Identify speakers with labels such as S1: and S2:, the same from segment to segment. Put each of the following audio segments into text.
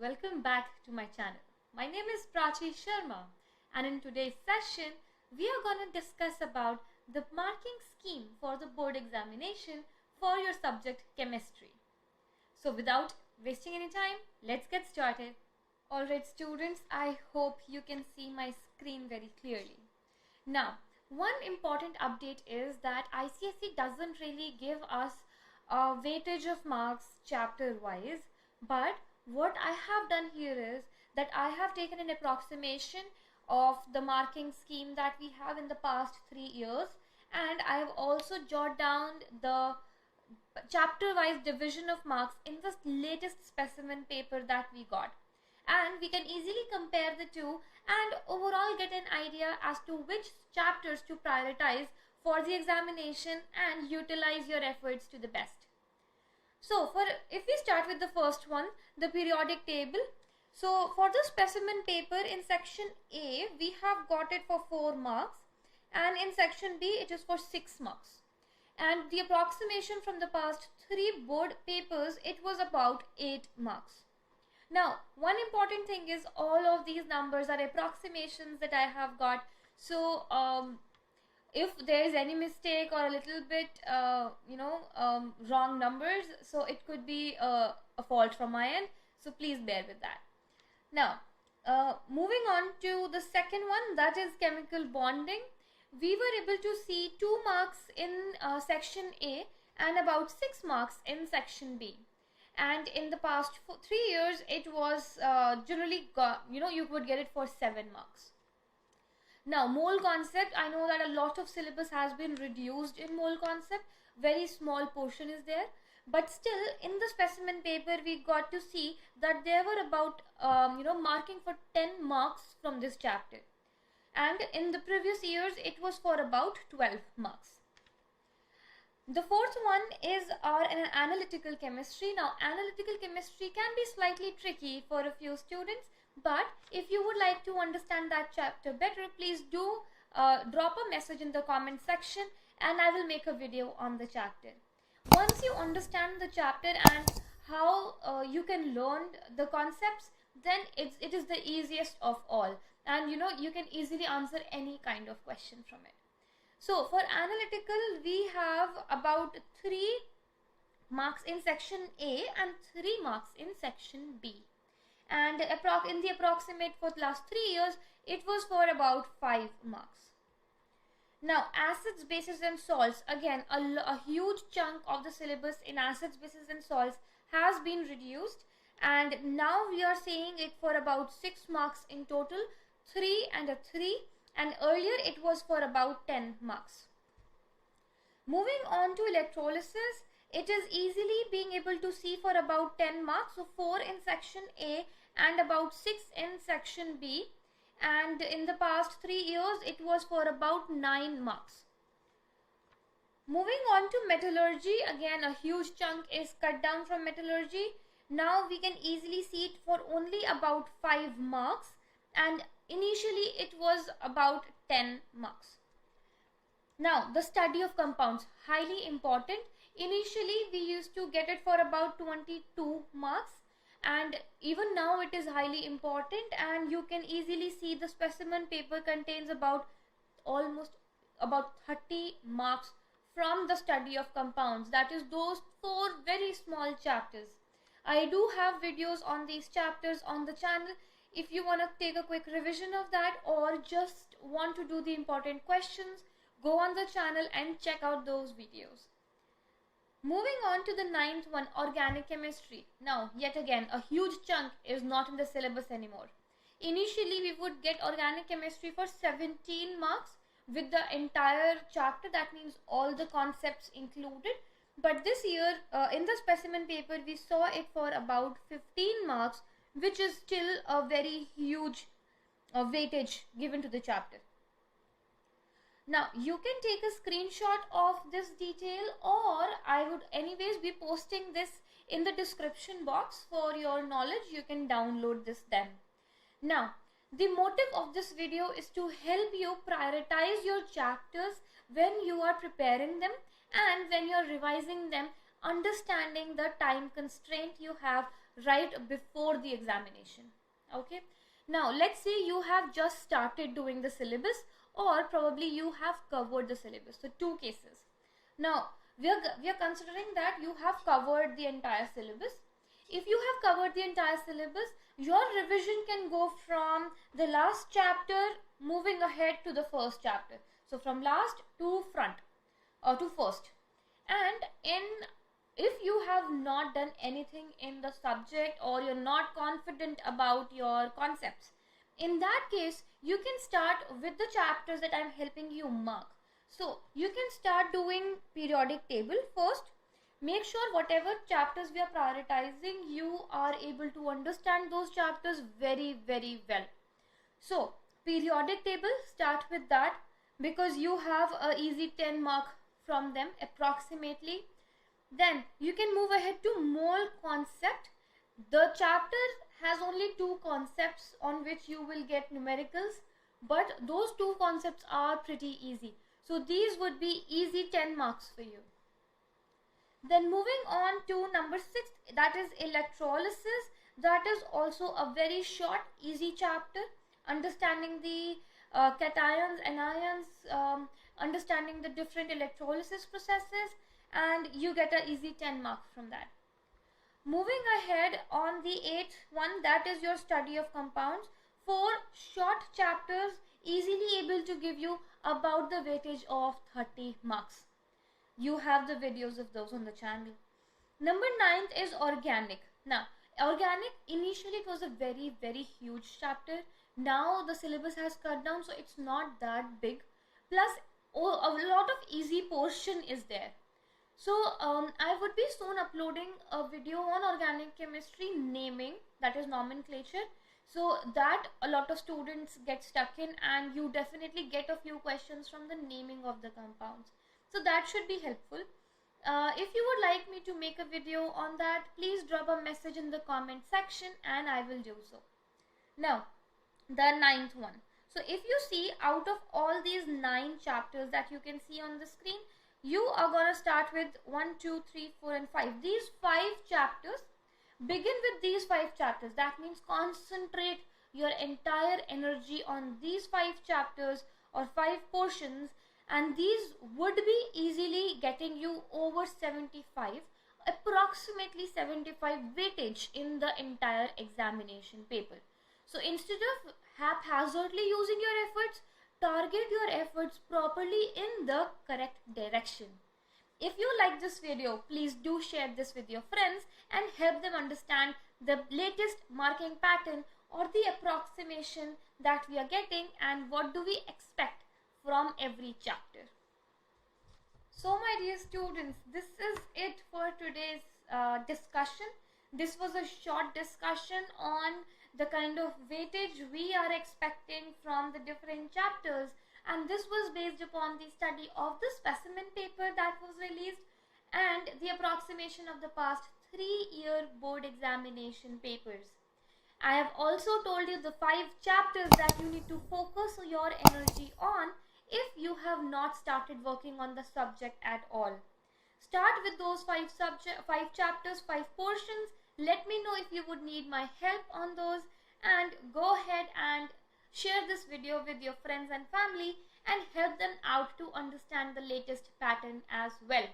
S1: welcome back to my channel. My name is PrachiSharma, and in today's session we are going to discuss about the marking scheme for the board examination for your subject chemistry. So without wasting any time, let's get started. Alright students, I hope you can see my screen very clearly. Now, one important update is that ICSE doesn't really give us a weightage of marks chapter wise, but what I have done here is that I have taken an approximation of the marking scheme that we have in the past 3 years, and I have also jotted down the chapter wise division of marks in the latest specimen paper that we got, and we can easily compare the two and overall get an idea as to which chapters to prioritize for the examination and utilize your efforts to the best. So if we start with the first one, the periodic table. So for the specimen paper in section A, we have got it for 4 marks, and in section B it is for 6 marks. And the approximation from the past 3 board papers, it was about 8 marks. Now, one important thing is all of these numbers are approximations that I have got. So if there is any mistake or a little bit wrong numbers, so it could be a fault from my end, so please bear with that. Now moving on to the second one, that is chemical bonding. We were able to see 2 marks in section A and about 6 marks in section B, and in the past 3 years it was generally you would get it for 7 marks. Now, mole concept, I know that a lot of syllabus has been reduced in mole concept, very small portion is there, but still in the specimen paper we got to see that there were about marking for 10 marks from this chapter, and in the previous years it was for about 12 marks. The fourth one is our analytical chemistry. Now, analytical chemistry can be slightly tricky for a few students, but if you would like to understand that chapter better, please do drop a message in the comment section and I will make a video on the chapter. Once you understand the chapter and how you can learn the concepts, then it is the easiest of all, and you can easily answer any kind of question from it. So for analytical, we have about 3 marks in section A and 3 marks in section B. And in the approximate for the last 3 years, it was for about 5 marks. Now, acids, bases and salts, again a huge chunk of the syllabus in acids, bases and salts has been reduced, and now we are seeing it for about 6 marks in total, 3 and a 3, and earlier it was for about 10 marks. Moving on to electrolysis, it is easily being able to see for about 10 marks, so 4 in section A and about 6 in section B, and in the past 3 years it was for about 9 marks. Moving on to metallurgy, again a huge chunk is cut down from metallurgy. Now we can easily see it for only about 5 marks, and initially it was about 10 marks. Now, the study of compounds, highly important. Initially we used to get it for about 22 marks, and even now it is highly important, and you can easily see the specimen paper contains almost about 30 marks from the study of compounds, that is those 4 very small chapters. I do have videos on these chapters on the channel. If you want to take a quick revision of that or just want to do the important questions, go on the channel and check out those videos. Moving on to the 9th one, organic chemistry. Now, yet again, a huge chunk is not in the syllabus anymore. Initially, we would get organic chemistry for 17 marks with the entire chapter, that means all the concepts included. But this year, in the specimen paper, we saw it for about 15 marks, which is still a very huge weightage given to the chapter. Now, you can take a screenshot of this detail, or I would anyways be posting this in the description box for your knowledge. You can download this then. Now, the motive of this video is to help you prioritize your chapters when you are preparing them and when you are revising them, understanding the time constraint you have right before the examination. Okay, now let's say you have just started doing the syllabus, or probably you have covered the syllabus. So two cases. Now we are considering that you have covered the entire syllabus. If you have covered the entire syllabus, your revision can go from the last chapter moving ahead to the first chapter. So from last to front, or to first. And if you have not done anything in the subject, or you're not confident about your concepts, in that case you can start with the chapters that I'm helping you mark. So you can start doing periodic table first. Make sure whatever chapters we are prioritizing, you are able to understand those chapters very well. So periodic table, start with that, because you have a easy 10 mark from them approximately. Then you can move ahead to mole concept. The chapter has only 2 concepts on which you will get numericals, but those 2 concepts are pretty easy. So these would be easy 10 marks for you. Then moving on to number 6, that is electrolysis. That is also a very short, easy chapter. Understanding the cations, anions, understanding the different electrolysis processes, and you get an easy 10 mark from that. Moving ahead on the 8th one, that is your study of compounds. 4 short chapters, easily able to give you about the weightage of 30 marks. You have the videos of those on the channel. Number 9th is organic. Now organic, initially it was a very huge chapter. Now the syllabus has cut down, so it's not that big. Plus a lot of easy portion is there. So I would be soon uploading a video on organic chemistry naming, that is nomenclature, so that a lot of students get stuck in, and you definitely get a few questions from the naming of the compounds. So that should be helpful. If you would like me to make a video on that, please drop a message in the comment section and I will do so. Now the 9th one. So if you see, out of all these 9 chapters that you can see on the screen, you are going to start with 1, 2, 3, 4 and 5. These 5 chapters, begin with these 5 chapters. That means concentrate your entire energy on these 5 chapters or 5 portions, and these would be easily getting you over 75, approximately 75 weightage in the entire examination paper. So instead of haphazardly using your efforts, target your efforts properly in the correct direction. If you like this video, please do share this with your friends and help them understand the latest marking pattern or the approximation that we are getting and what do we expect from every chapter. So my dear students, this is it for today's discussion. This was a short discussion on the kind of weightage we are expecting from the different chapters, and this was based upon the study of the specimen paper that was released and the approximation of the past 3-year board examination papers. I have also told you the 5 chapters that you need to focus your energy on if you have not started working on the subject at all. Start with those 5 chapters, 5 portions. Let me know if you would need my help on those, and go ahead and share this video with your friends and family and help them out to understand the latest pattern as well.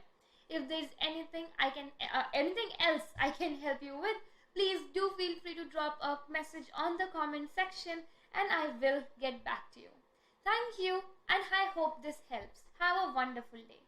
S1: If there is anything else I can help you with, please do feel free to drop a message on the comment section and I will get back to you. Thank you, and I hope this helps. Have a wonderful day.